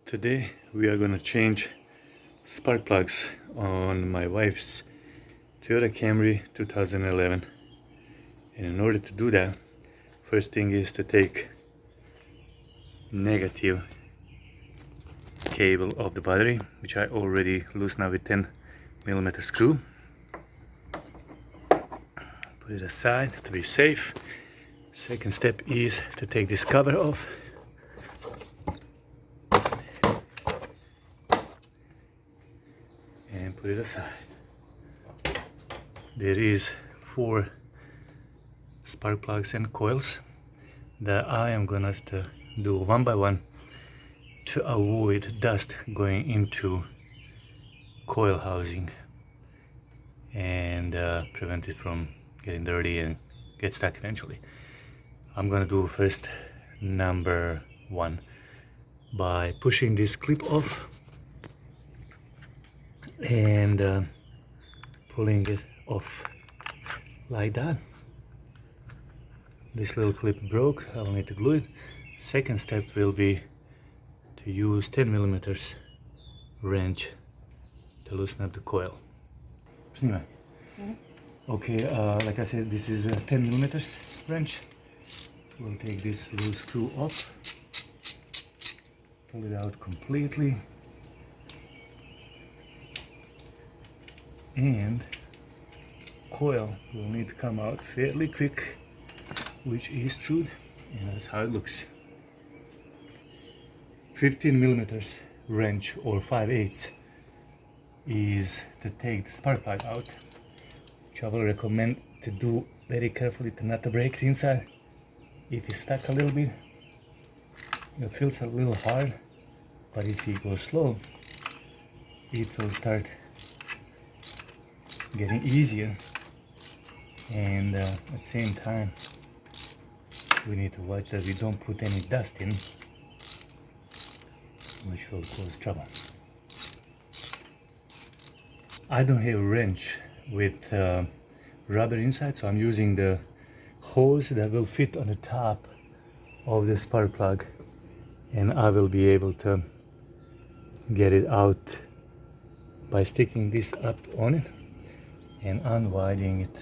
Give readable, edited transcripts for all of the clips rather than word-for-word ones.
Today we are gonna change spark plugs on my wife's Toyota Camry 2011, and in order to do that, first thing is to take negative cable of the battery, which I already loosened now with 10mm screw. Put it aside to be safe. Second step is to take this cover off. And put it aside. There is 4 spark plugs and coils that I am gonna do one by one to avoid dust going into coil housing and prevent it from getting dirty and get stuck eventually. I'm gonna do first number 1 by pushing this clip off and pulling it off like that. This little clip broke, I'll need to glue it. Second step will be to use 10mm wrench to loosen up the coil. Okay, like I said, this is a 10mm wrench. We'll take this little screw off, pull it out completely, and coil will need to come out fairly quick, which is true, and that's how it looks. 15mm wrench or 5/8 is to take the spark plug out, which I will recommend to do very carefully to not to break the inside. If it's stuck a little bit, it feels a little hard, but if you go slow, it will start getting easier. And at the same time, we need to watch that we don't put any dust in, which will cause trouble. I don't have a wrench with rubber inside, so I'm using the hose that will fit on the top of the spark plug, and I will be able to get it out by sticking this up on it and unwinding it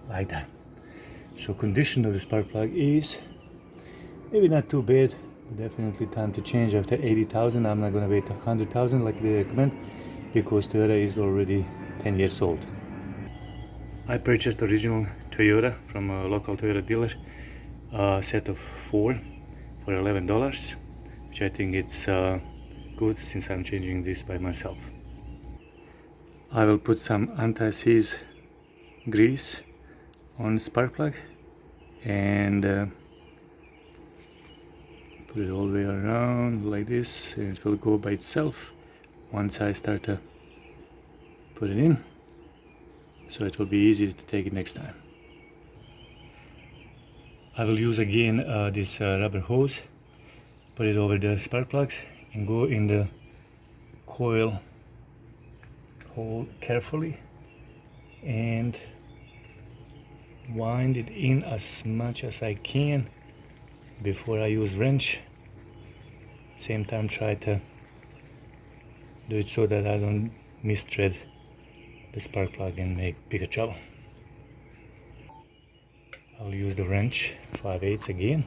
like that. So condition of the spark plug is maybe not too bad, but definitely time to change after 80,000. I'm not gonna wait 100,000 like they recommend, because Toyota is already 10 years old. I purchased original Toyota from a local Toyota dealer, a set of 4 for $11, which I think it's good since I'm changing this by myself. I will put some anti-seize grease on the spark plug and put it all the way around like this, and it will go by itself once I start to put it in, so it will be easy to take it next time. I will use again this rubber hose, put it over the spark plugs and go in the coil hole carefully and wind it in as much as I can before I use wrench. At the same time, try to do it so that I don't misthread the spark plug and make bigger trouble. I'll use the wrench 5/8 again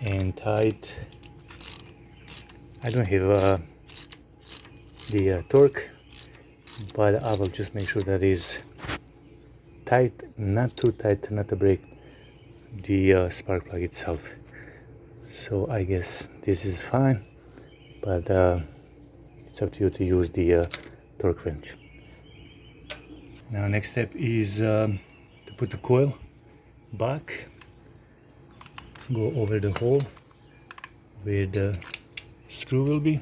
and tie it. I don't have the torque, but I will just make sure that is tight, not too tight, not to break the spark plug itself. So I guess this is fine, but it's up to you to use the torque wrench. Now next step is to put the coil back, go over the hole where the screw will be,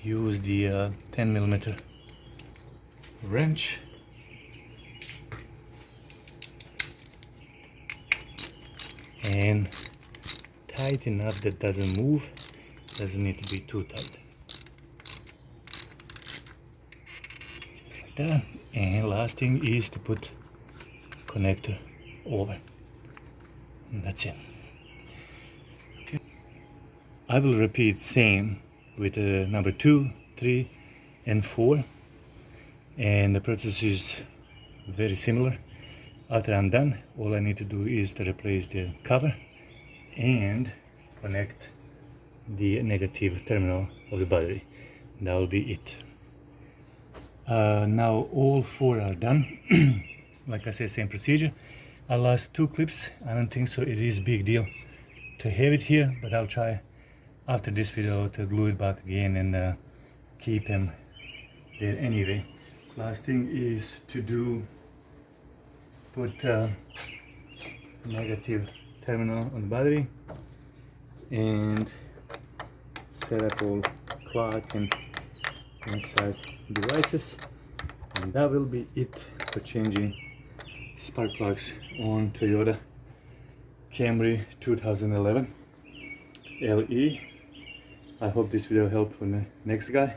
use the 10mm wrench and tight enough that doesn't move, doesn't need to be too tight, just like that. And last thing is to put connector over, and that's it. Okay. I will repeat same with number 2, 3 and 4, and the process is very similar. After I'm done, all I need to do is to replace the cover and connect the negative terminal of the battery. That will be it. Now all 4 are done. Like I said, same procedure. I lost 2 clips. I don't think so it is big deal to have it here, but I'll try after this video to glue it back again and keep them there anyway. Last thing is to put negative terminal on the battery and set up all clock and inside devices, and that will be it for changing spark plugs on Toyota Camry 2011 LE. I hope this video helped for the next guy.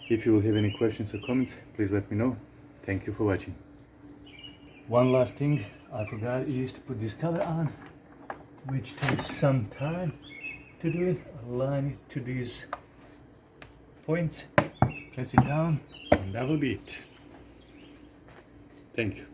If you will have any questions or comments, please let me know. Thank you for watching. One last thing I forgot is to put this cover on, which takes some time to do it. Align it to these points, press it down, and that will be it. Thank you.